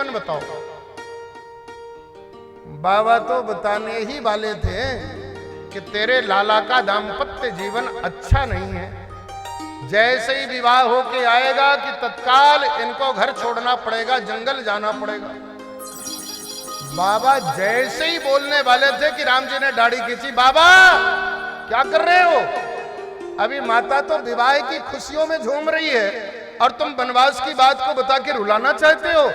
जीवन बताओ। बाबा तो बताने ही वाले थे कि तेरे लाला का दाम्पत्य जीवन अच्छा नहीं है। जैसे ही विवाह होके आएगा कि तत्काल इनको घर छोड़ना पड़ेगा, जंगल जाना पड़ेगा। बाबा जैसे ही बोलने वाले थे कि राम जी ने दाढ़ी खींची, बाबा क्या कर रहे हो? अभी माता तो विवाह की खुशियों में झूम रही है और तुम वनवास की बात को बता के रुलाना चाहते हो।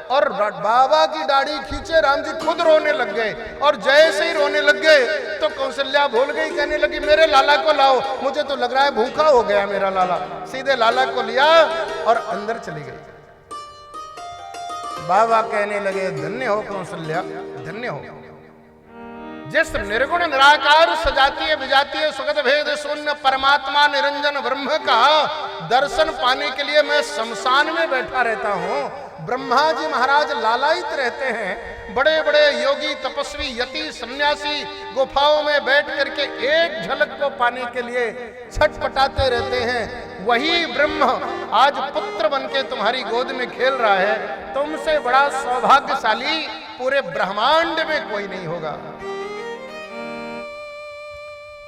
और बाबा की दाढ़ी खींचे राम जी खुद रोने लग गए, और जैसे ही रोने लग गए तो कौशल्या भूल गई, कहने लगी मेरे लाला को लाओ, मुझे तो लग रहा है भूखा हो गया मेरा लाला। सीधे लाला को लिया और अंदर चली गई। बाबा कहने लगे धन्य हो कौशल्या, धन्य हो। जिस निर्गुण निराकार सजातीय विजातीय सुगत भेद शून्य परमात्मा निरंजन ब्रह्म का दर्शन पाने के लिए मैं शमशान में बैठा रहता हूँ। ब्रह्मा जी महाराज लालायित रहते हैं। बड़े बड़े योगी तपस्वी यति सन्यासी गुफाओं में बैठ करके एक झलक को पाने के लिए छटपटाते रहते हैं। वही ब्रह्म आज पुत्र बनके तुम्हारी गोद में खेल रहा है। तुमसे बड़ा सौभाग्यशाली पूरे ब्रह्मांड में कोई नहीं होगा।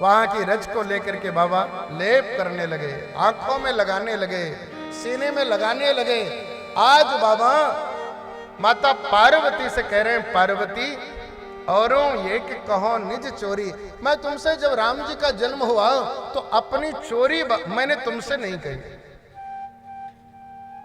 वहां की रज को लेकर के बाबा लेप करने लगे, आंखों में लगाने लगे, सीने में लगाने लगे। आज बाबा माता पार्वती से कह रहे हैं, पार्वती औरों ये कि कहो निज चोरी। मैं तुमसे जब राम जी का जन्म हुआ तो अपनी चोरी मैंने तुमसे नहीं कही।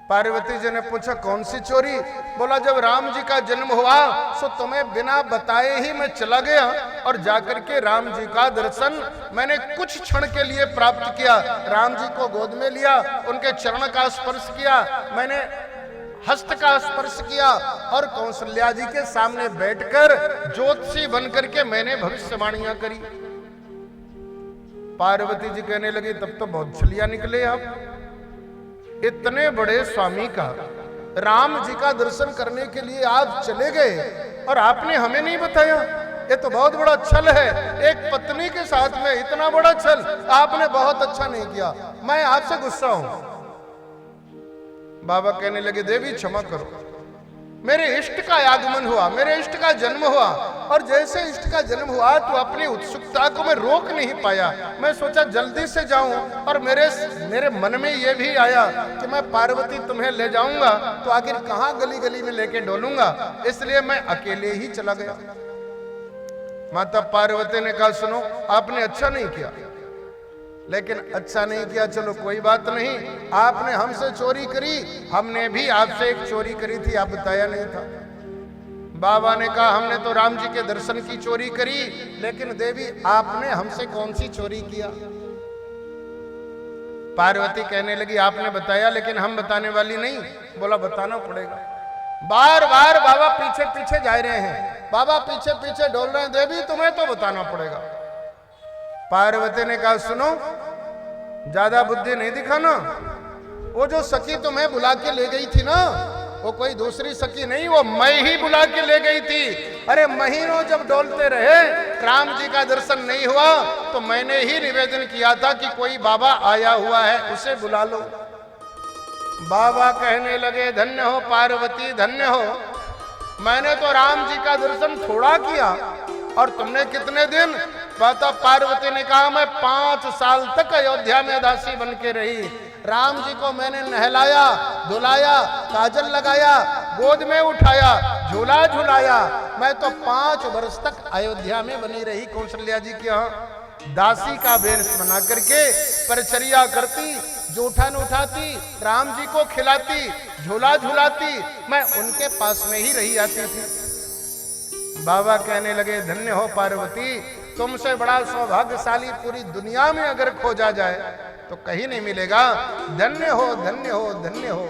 पार्वती जी ने पूछा कौन सी चोरी? बोला जब राम जी का जन्म हुआ सो तुम्हें बिना बताए ही मैं चला गया और जाकर के राम जी का दर्शन मैंने कुछ क्षण के लिए प्राप्त किया। राम जी को गोद में लिया, उनके चरण का स्पर्श किया, मैंने हस्त का स्पर्श किया और कौशल्या जी के सामने बैठकर ज्योतिषी बनकर के मैंने भविष्यवाणियां करी। पार्वती जी कहने लगी तब तो बहुत छलिया निकले आप। इतने बड़े स्वामी का राम जी का दर्शन करने के लिए आप चले गए और आपने हमें नहीं बताया। ये तो बहुत बड़ा छल है। एक पत्नी के साथ में इतना बड़ा छल आपने बहुत अच्छा नहीं किया। मैं आपसे गुस्सा हूं। बाबा कहने लगे देवी क्षमा करो, मेरे इष्ट का आगमन हुआ, मेरे इष्ट का जन्म हुआ और जैसे इष्ट का जन्म हुआ तो अपनी उत्सुकता को मैं रोक नहीं पाया। मैं सोचा जल्दी से जाऊं और मेरे मन में यह भी आया कि मैं पार्वती तुम्हें ले जाऊंगा तो आखिर कहां गली गली में लेके डोलूंगा, इसलिए मैं अकेले ही चला गया। माता पार्वती ने कहा सुनो आपने अच्छा नहीं किया, लेकिन अच्छा नहीं किया चलो कोई बात नहीं, आपने हमसे चोरी करी, हमने भी आपसे एक चोरी करी थी, आप बताया नहीं था। बाबा ने कहा हमने तो राम जी के दर्शन की चोरी करी, लेकिन देवी आपने हमसे कौन सी चोरी किया? पार्वती कहने लगी आपने बताया लेकिन हम बताने वाली नहीं। बोला बताना पड़ेगा। बार बार बाबा पीछे पीछे जा रहे हैं, बाबा पीछे पीछे डोल रहे हैं, देवी तुम्हें तो बताना पड़ेगा। पार्वती ने कहा सुनो ज्यादा बुद्धि नहीं दिखाना, वो जो सखी तुम्हें बुला के ले गई थी ना वो कोई दूसरी सखी नहीं, वो मैं ही बुला के ले गई थी। अरे महीनों जब डोलते रहे राम जी का दर्शन नहीं हुआ तो मैंने ही निवेदन किया था कि कोई बाबा आया हुआ है उसे बुला लो। बाबा कहने लगे धन्य हो पार्वती धन्य हो, मैंने तो राम जी का दर्शन थोड़ा किया और तुमने कितने दिन? माता पार्वती ने कहा मैं 5 साल तक अयोध्या में दासी बन के रही। राम जी को मैंने नहलाया धुलाया, काजल लगाया, गोद में उठाया, झूला झुलाया। मैं तो 5 वर्ष तक अयोध्या में बनी रही कौशल्या जी के यहाँ। दासी का वेश बना करके परिचर्या करती, जूठन उठाती, राम जी को खिलाती, झूला झुलाती, मैं उनके पास में ही रही आती थी। बाबा कहने लगे धन्य हो पार्वती, तुमसे बड़ा सौभाग्यशाली पूरी दुनिया में अगर खोजा जाए तो कहीं नहीं मिलेगा। धन्य हो धन्य हो धन्य हो।